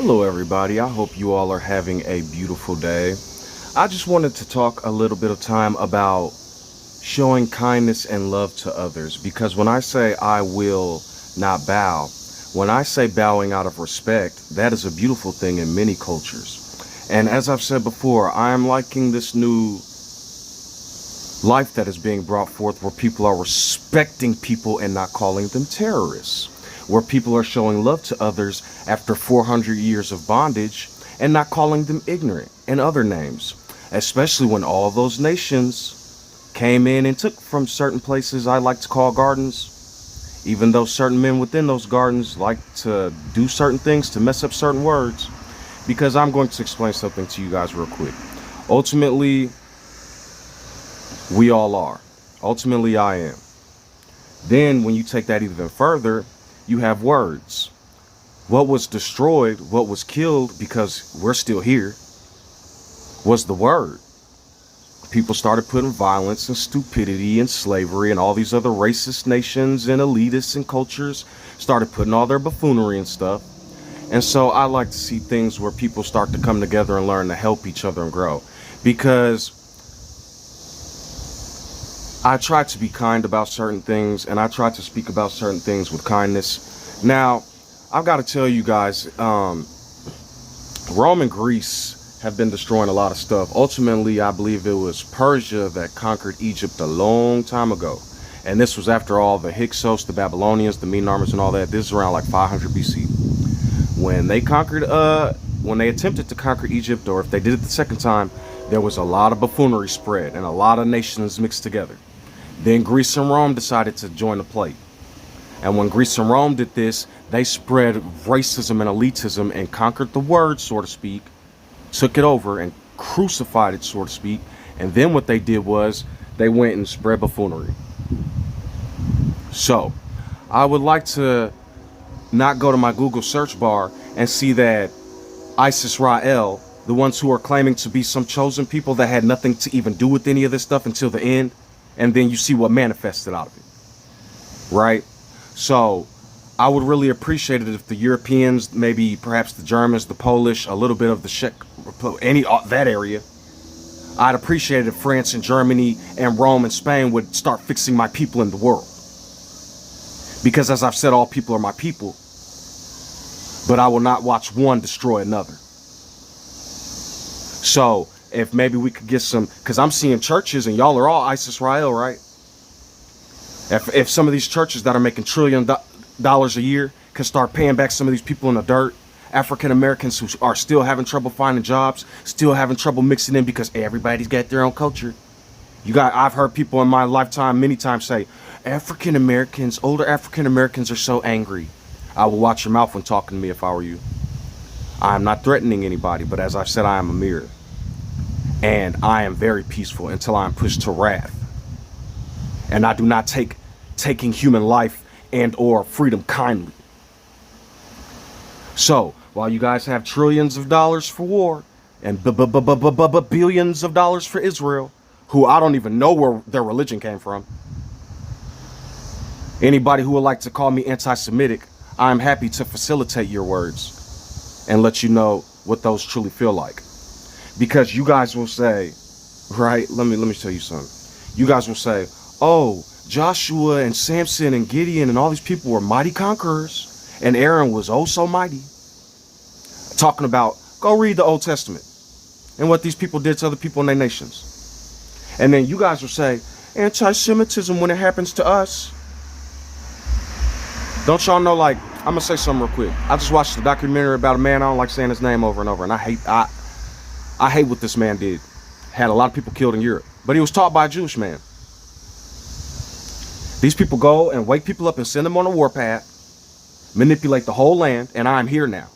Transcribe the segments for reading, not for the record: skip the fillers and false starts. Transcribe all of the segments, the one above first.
Hello, everybody. I hope you all are having a beautiful day. I just wanted to talk a little bit of time about showing kindness and love to others because when I say I will not bow, when I say bowing out of respect, that is a beautiful thing in many cultures. And as I've said before, I am liking this new life that is being brought forth where people are respecting people and not calling them terrorists, where people are showing love to others after 400 years of bondage and not calling them ignorant and other names, especially when all those nations came in and took from certain places I like to call gardens, even though certain men within those gardens like to do certain things to mess up certain words, because I'm going to explain something to you guys real quick. Ultimately, we all are. Ultimately, I am. Then when you take that even further, you have words. What was destroyed, what was killed, because we're still here, was the word. People started putting violence and stupidity and slavery and all these other racist nations and elitists and cultures started putting all their buffoonery and stuff. And so I like to see things where people start to come together and learn to help each other and grow. Because I try to be kind about certain things, and I try to speak about certain things with kindness. Now, I've got to tell you guys, Rome and Greece have been destroying a lot of stuff. Ultimately, I believe it was Persia that conquered Egypt a long time ago. And this was after all the Hyksos, the Babylonians, the Median armies and all that. This is around like 500 BC. When they attempted to conquer Egypt, or if they did it the second time, there was a lot of buffoonery spread and a lot of nations mixed together. Then Greece and Rome decided to join the play. And when Greece and Rome did this, they spread racism and elitism and conquered the word, so to speak, took it over and crucified it, so to speak. And then what they did was they went and spread buffoonery. So I would like to not go to my Google search bar and see that ISIS-Rael, the ones who are claiming to be some chosen people that had nothing to even do with any of this stuff until the end, and then you see what manifested out of it, right? So I would really appreciate it if the Europeans, maybe perhaps the Germans, the Polish, a little bit of the Czech, that area, I'd appreciate it if France and Germany and Rome and Spain would start fixing my people in the world. Because as I've said, all people are my people, but I will not watch one destroy another. So if maybe we could get some, because I'm seeing churches, and y'all are all ISIS-Rael, right? If some of these churches that are making $trillions a year can start paying back some of these people in the dirt, African Americans who are still having trouble finding jobs, still having trouble mixing in because everybody's got their own culture. I've heard people in my lifetime many times say, African Americans, older African Americans are so angry. I will watch your mouth when talking to me if I were you. I am not threatening anybody, but as I've said, I am a mirror. And I am very peaceful until I am pushed to wrath. And I do not take taking human life and or freedom kindly. So, while you guys have trillions of dollars for war and billions of dollars for Israel, who I don't even know where their religion came from, anybody who would like to call me anti-Semitic, I am happy to facilitate your words and let you know what those truly feel like. Because you guys will say, right, let me tell you something. You guys will say, oh, Joshua and Samson and Gideon and all these people were mighty conquerors, and Aaron was oh so mighty. Talking about, go read the Old Testament and what these people did to other people in their nations. And then you guys will say, anti-Semitism when it happens to us. Don't y'all know, like, I'm gonna say something real quick. I just watched a documentary about a man, I don't like saying his name over and over, and I hate what this man did. Had a lot of people killed in Europe, but he was taught by a Jewish man. These people go and wake people up and send them on a warpath, manipulate the whole land, and I'm here now.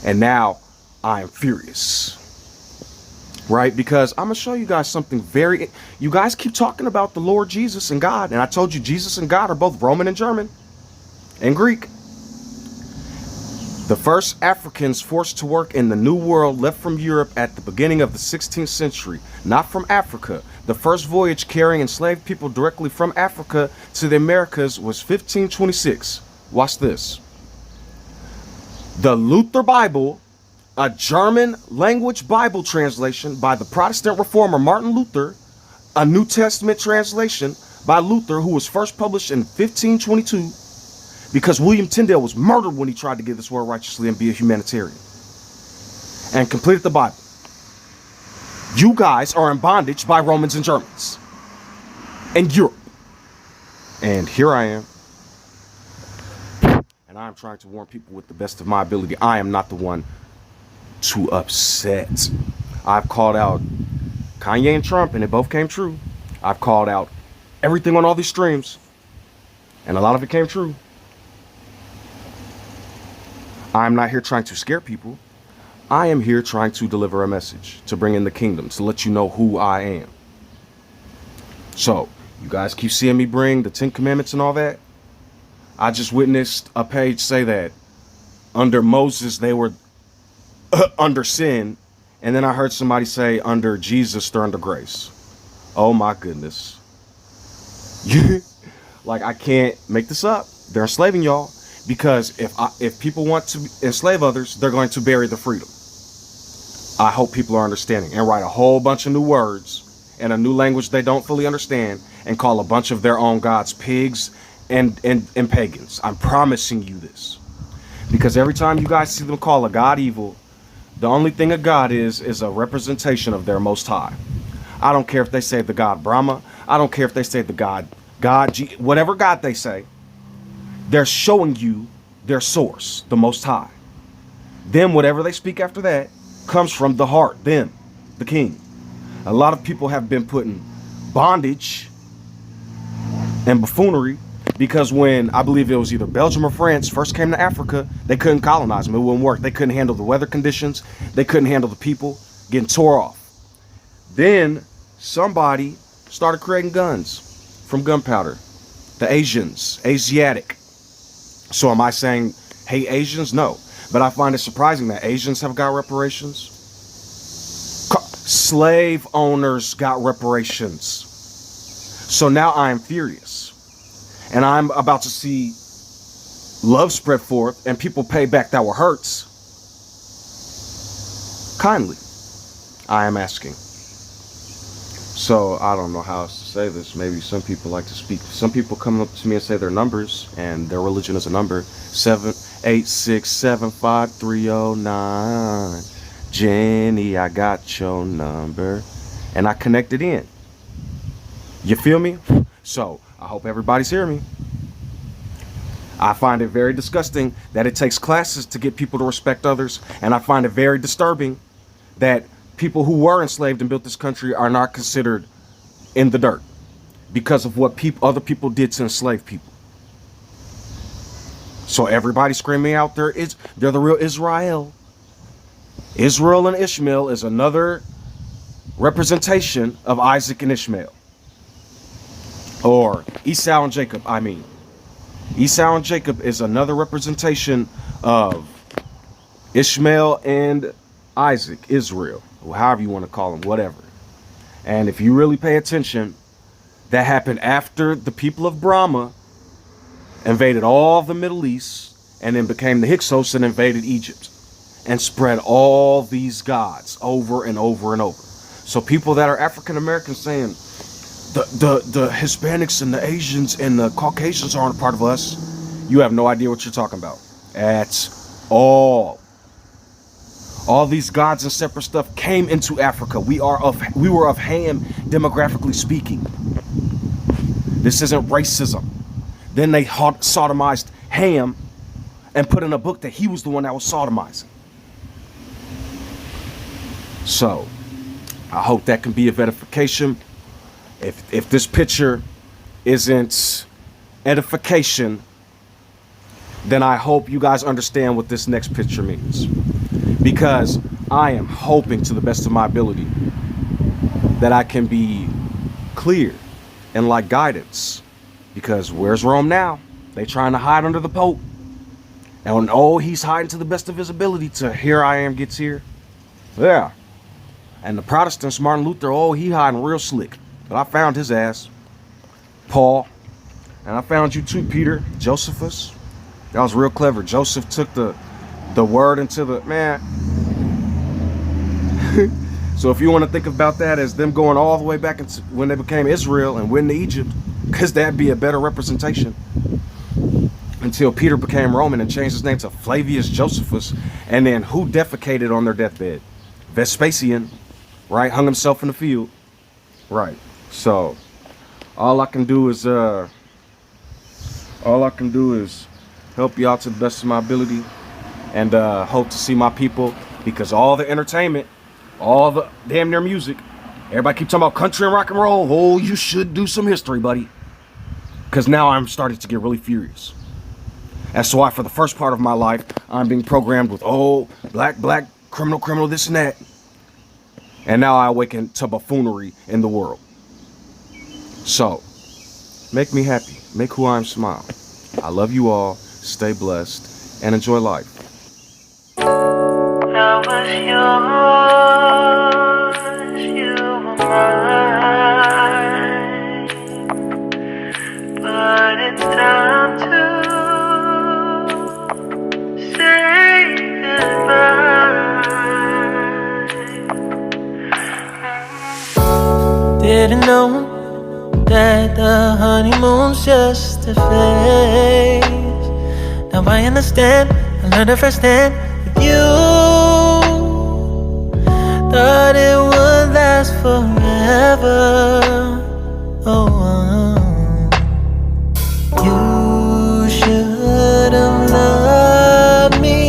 And now I am furious. Right? Because I'm going to show you guys something you guys keep talking about the Lord Jesus and God, and I told you Jesus and God are both Roman and German and Greek. The first Africans forced to work in the New World left from Europe at the beginning of the 16th century, not from Africa. The first voyage carrying enslaved people directly from Africa to the Americas was 1526. Watch this. The Luther Bible, a German language Bible translation by the Protestant reformer Martin Luther, a New Testament translation by Luther, who was first published in 1522, because William Tyndale was murdered when he tried to give this world righteously and be a humanitarian, and completed the Bible. You guys are in bondage by Romans and Germans and Europe. And here I am. And I'm trying to warn people with the best of my ability. I am not the one to upset. I've called out Kanye and Trump, and it both came true. I've called out everything on all these streams, and a lot of it came true. I'm not here trying to scare people. I am here trying to deliver a message, to bring in the kingdom, to let you know who I am. So, you guys keep seeing me bring the 10 Commandments and all that. I just witnessed a page say that under Moses they were under sin, and then I heard somebody say under Jesus they're under grace. Oh my goodness. Like, I can't make this up. They're enslaving y'all, because if people want to enslave others, they're going to bury the freedom. I hope people are understanding and write a whole bunch of new words in a new language they don't fully understand and call a bunch of their own gods pigs and pagans. I'm promising you this. Because every time you guys see them call a god evil, the only thing a god is a representation of their Most High. I don't care if they say the god Brahma. I don't care if they say the God, whatever god they say. They're showing you their source, the Most High. Then whatever they speak after that comes from the heart, them, the king. A lot of people have been put in bondage and buffoonery because when, I believe it was either Belgium or France, first came to Africa, they couldn't colonize them. It wouldn't work. They couldn't handle the weather conditions. They couldn't handle the people getting tore off. Then somebody started creating guns from gunpowder. The Asiatic. So am I saying hate Asians? No. But I find it surprising that Asians have got reparations. Slave owners got reparations. So now I am furious. And I'm about to see love spread forth and people pay back that were hurts. Kindly, I am asking. So I don't know how else to say this. Maybe some people like to speak. Some people come up to me and say their numbers, and their religion is a number. 786753009. Jenny, I got your number. And I connected in. You feel me? So I hope everybody's hearing me. I find it very disgusting that it takes classes to get people to respect others. And I find it very disturbing that people who were enslaved and built this country are not considered in the dirt because of what other people did to enslave people. So everybody screaming out there, they're the real Israel. Israel and Ishmael is another representation of Isaac and Ishmael. Or Esau and Jacob, I mean. Esau and Jacob is another representation of Ishmael and Isaac, Israel, or however you want to call them, whatever. And if you really pay attention, that happened after the people of Brahma invaded all the Middle East and then became the Hyksos and invaded Egypt and spread all these gods over and over and over. So people that are African Americans saying the Hispanics and the Asians and the Caucasians aren't a part of us, you have no idea what you're talking about at all. All these gods and separate stuff came into Africa. We were of Ham, demographically speaking. This isn't racism. Then they sodomized Ham and put in a book that he was the one that was sodomizing. So I hope that can be of edification. If this picture isn't edification, then I hope you guys understand what this next picture means. Because I am hoping to the best of my ability that I can be clear and like guidance. Because where's Rome now? They trying to hide under the Pope. And he's hiding to the best of his ability to here I am gets here. Yeah. And the Protestants, Martin Luther, he hiding real slick. But I found his ass. Paul. And I found you too, Peter. Josephus. That was real clever. Joseph took the the word into the man. So if you want to think about that as them going all the way back into when they became Israel and went to Egypt, because that'd be a better representation, until Peter became Roman and changed his name to Flavius Josephus. And then who defecated on their deathbed? Vespasian, right? Hung himself in the field, right? So all I can do is help you out to the best of my ability, and hope to see my people, because all the entertainment, all the damn near music, everybody keep talking about country and rock and roll. Oh, you should do some history, buddy. Because now I'm starting to get really furious. That's why for the first part of my life, I'm being programmed with, oh, black, criminal, this and that. And now I awaken to buffoonery in the world. So, make me happy. Make who I am smile. I love you all. Stay blessed and enjoy life. I was yours, you were mine, but it's time to say goodbye. Didn't know that the honeymoon's just a phase. Now I understand, I learned it firsthand with you. Thought it would last forever. Oh, you should have loved me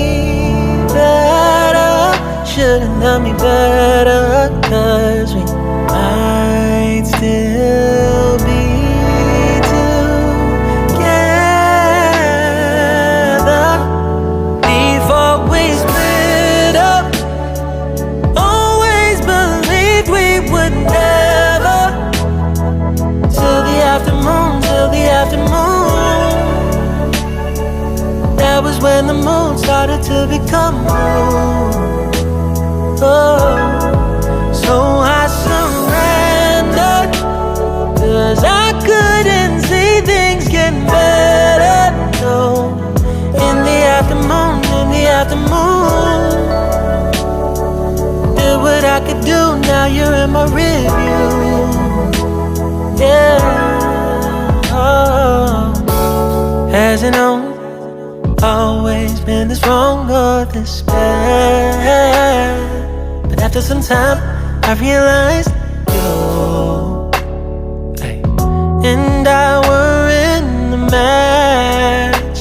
better. Should have loved me better, 'cause we might still be together before we split up. Always believed we would never, till the afternoon, till the afternoon. That was when the moon started to become moon. Oh, so I surrendered, 'cause I couldn't see things getting better. No, in the afternoon, in the afternoon, did what I could do, now you're in my review. Yeah, oh. Hasn't always been this wrong or this bad, but after some time I realized you and I were in the match.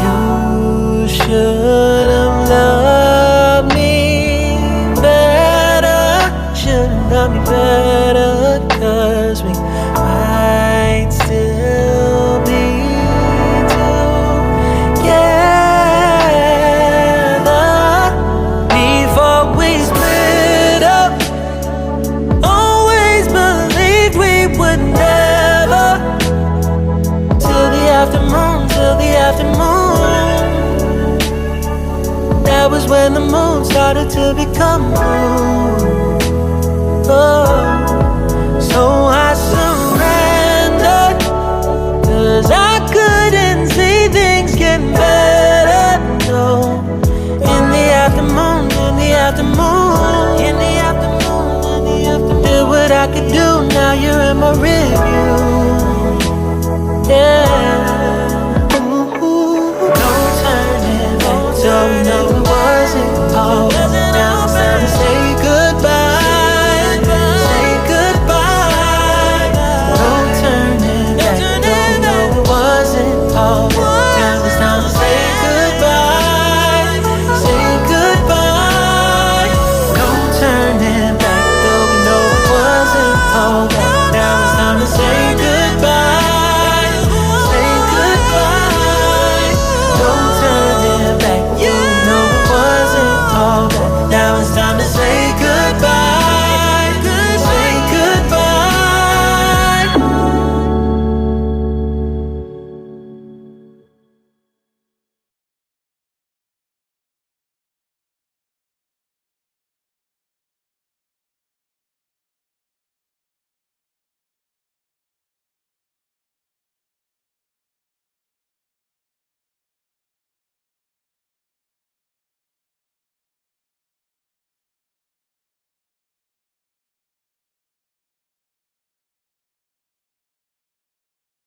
You should have loved me better. Should have loved me better, 'cause we might still be together before we split up. Always believed we would never, till the afternoon, till the afternoon. That was when the moon started to become moon. Oh, so I surrendered, 'cause I couldn't see things getting better. No, in the afternoon, in the afternoon, in the afternoon, in the afternoon, did what I could do, now you're in my review. Yeah, ooh, no turning back. Don't know it wasn't all. Now it's time to say goodbye. Say goodbye. No turning back. Don't know it wasn't all.